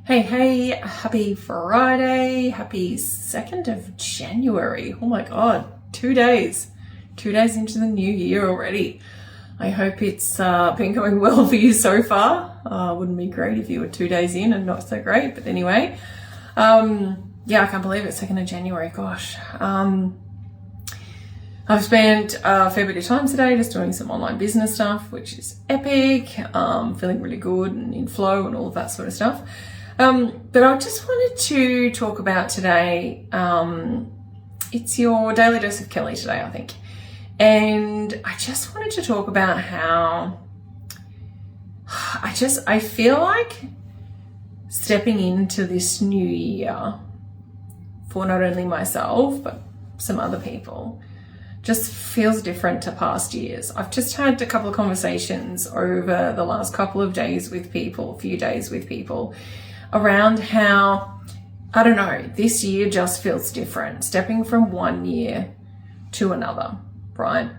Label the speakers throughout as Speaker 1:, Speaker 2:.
Speaker 1: Hey, happy Friday, happy 2nd of January. Oh my God, 2 days into the new year already. I hope it's been going well for you so far. Wouldn't be great if you were 2 days in and not so great, but anyway. Yeah, I can't believe it's 2nd of January, gosh. I've spent a fair bit of time today just doing some online business stuff, which is epic, feeling really good and in flow and all of that sort of stuff. But I just wanted to talk about today, it's your daily dose of Kelly today, I think. And I just wanted to talk about how I feel like stepping into this new year for not only myself, but some other people just feels different to past years. I've just had a couple of conversations over the last couple of days with people, a few days with people, around how, I don't know, this year just feels different, stepping from one year to another, right?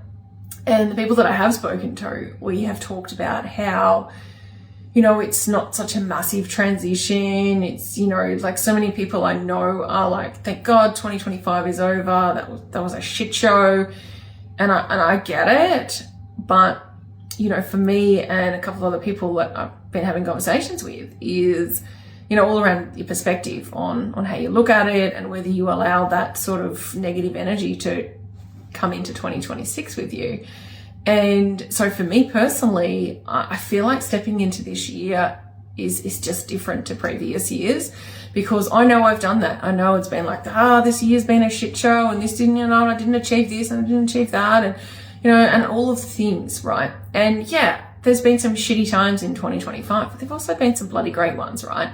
Speaker 1: And the people that I have spoken to, we have talked about how, you know, it's not such a massive transition. It's, you know, like so many people I know are like, thank God 2025 is over. That was a shit show. And I get it. But, you know, for me and a couple of other people that I've been having conversations with is, you know, all around your perspective on how you look at it and whether you allow that sort of negative energy to come into 2026 with you. And so for me personally, I feel like stepping into this year is just different to previous years, because I know I've done that. I know it's been like, this year's been a shit show and this didn't, you know, I didn't achieve this and I didn't achieve that, and, you know, and all of the things, right? And yeah, there's been some shitty times in 2025, but there've also been some bloody great ones, right?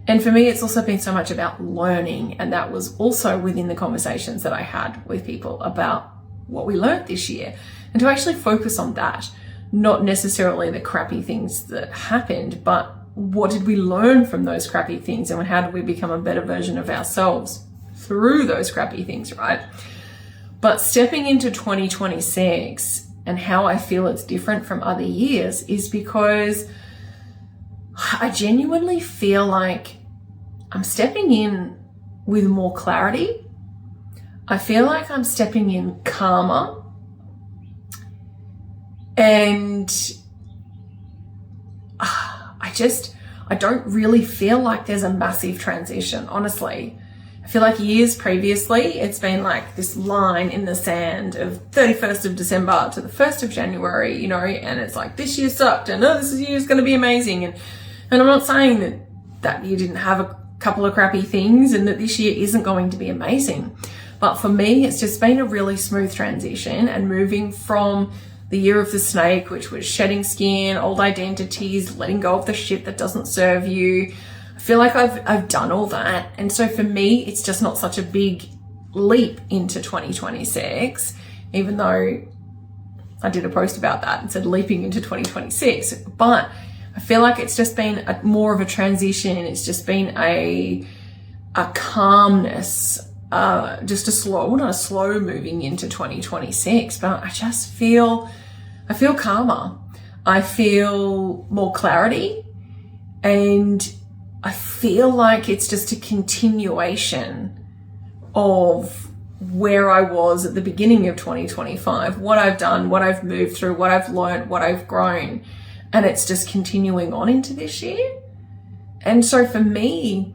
Speaker 1: And for me, it's also been so much about learning. And that was also within the conversations that I had with people about what we learned this year, and to actually focus on that, not necessarily the crappy things that happened, but what did we learn from those crappy things, and how did we become a better version of ourselves through those crappy things, right? But stepping into 2026 and how I feel it's different from other years is because I genuinely feel like I'm stepping in with more clarity. I feel like I'm stepping in calmer. And I don't really feel like there's a massive transition, honestly. I feel like years previously, it's been like this line in the sand of 31st of December to the 1st of January, you know, and it's like, this year sucked and this year is going to be amazing. And I'm not saying that year didn't have a couple of crappy things and that this year isn't going to be amazing. But for me, it's just been a really smooth transition, and moving from the year of the snake, which was shedding skin, old identities, letting go of the shit that doesn't serve you. I feel like I've done all that. And so for me, it's just not such a big leap into 2026, even though I did a post about that and said leaping into 2026. But I feel like it's just been more of a transition. It's just been a calmness, just not a slow moving into 2026, but I feel calmer. I feel more clarity, and I feel like it's just a continuation of where I was at the beginning of 2025, what I've done, what I've moved through, what I've learned, what I've grown, and it's just continuing on into this year. And so for me,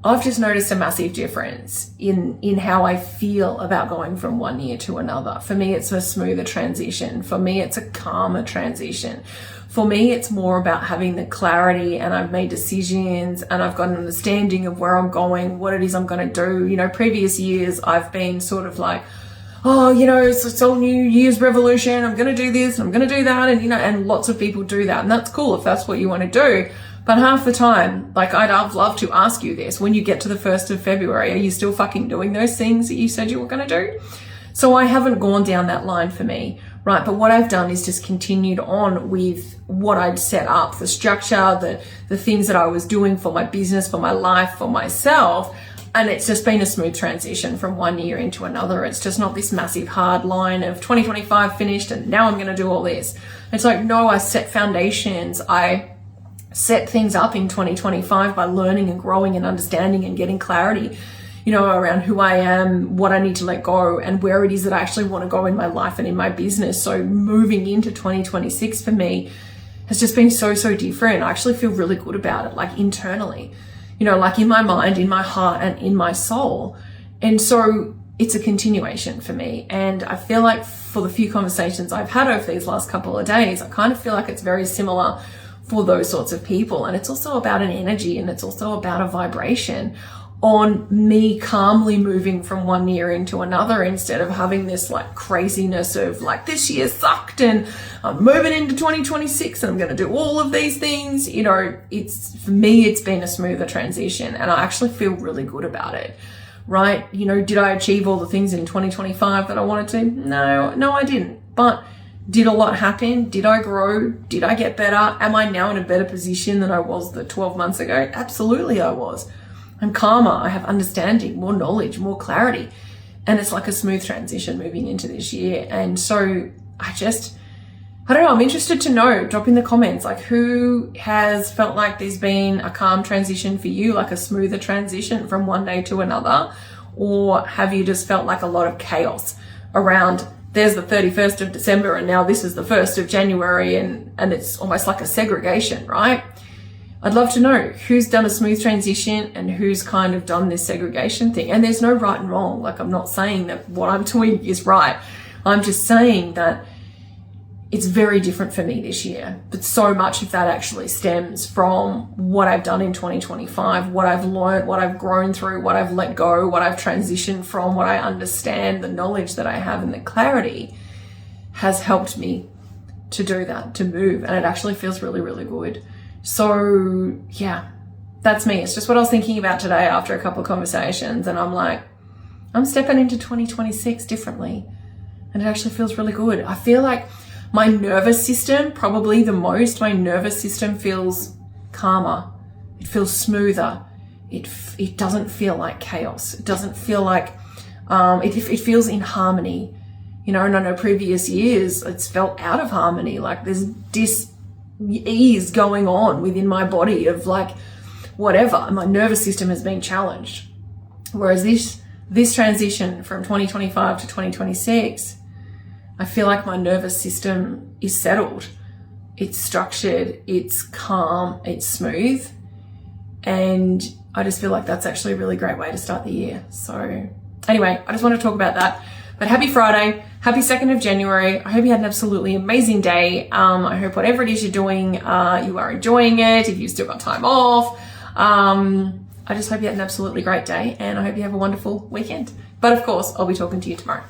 Speaker 1: I've just noticed a massive difference in how I feel about going from one year to another. For me, it's a smoother transition. For me, it's a calmer transition. For me, it's more about having the clarity, and I've made decisions and I've got an understanding of where I'm going, what it is I'm going to do. You know, previous years, I've been sort of like, you know, it's all New Year's revolution. I'm going to do this and I'm going to do that. And, you know, and lots of people do that. And that's cool if that's what you want to do. But half the time, like, I'd love to ask you this, when you get to the 1st of February, are you still fucking doing those things that you said you were going to do? So I haven't gone down that line for me, right? But what I've done is just continued on with what I'd set up, the structure, the things that I was doing for my business, for my life, for myself. And it's just been a smooth transition from one year into another. It's just not this massive hard line of 2025 finished and now I'm going to do all this. It's like, no, I set foundations. I set things up in 2025 by learning and growing and understanding and getting clarity, you know, around who I am, what I need to let go, and where it is that I actually want to go in my life and in my business. So moving into 2026 for me has just been so different. I actually feel really good about it, like internally, you know, like in my mind, in my heart, and in my soul. And so it's a continuation for me. And I feel like for the few conversations I've had over these last couple of days, I kind of feel like it's very similar for those sorts of people. And it's also about an energy, and it's also about a vibration on me calmly moving from one year into another, instead of having this like craziness of like, this year sucked and I'm moving into 2026 and I'm going to do all of these things. You know, for me, it's been a smoother transition, and I actually feel really good about it. Right? You know, did I achieve all the things in 2025 that I wanted to? No, I didn't. But did a lot happen? Did I grow? Did I get better? Am I now in a better position than I was 12 months ago? Absolutely I was. I'm calmer. I have understanding, more knowledge, more clarity. And it's like a smooth transition moving into this year. And so I don't know, I'm interested to know, drop in the comments, like who has felt like there's been a calm transition for you, like a smoother transition from one day to another, or have you just felt like a lot of chaos around, there's the 31st of December and now this is the 1st of January, and it's almost like a segregation, right? I'd love to know who's done a smooth transition and who's kind of done this segregation thing. And there's no right and wrong. Like, I'm not saying that what I'm doing is right. I'm just saying that it's very different for me this year, but so much of that actually stems from what I've done in 2025, what I've learned, what I've grown through, what I've let go, what I've transitioned from, what I understand, the knowledge that I have, and the clarity has helped me to do that, to move. And it actually feels really good. So yeah, that's me. It's just what I was thinking about today after a couple of conversations. And I'm like, I'm stepping into 2026 differently. And it actually feels really good. I feel like my nervous system, probably the most, my nervous system feels calmer. It feels smoother. It doesn't feel like chaos. It doesn't feel like, it feels in harmony. You know, and I know previous years it's felt out of harmony. Like there's dis-ease going on within my body of like, whatever. And my nervous system has been challenged. Whereas this transition from 2025 to 2026, I feel like my nervous system is settled. It's structured, it's calm, it's smooth. And I just feel like that's actually a really great way to start the year. So anyway, I just want to talk about that. But happy Friday, happy 2nd of January. I hope you had an absolutely amazing day. I hope whatever it is you're doing, you are enjoying it. If you've still got time off, I just hope you had an absolutely great day, and I hope you have a wonderful weekend. But of course, I'll be talking to you tomorrow.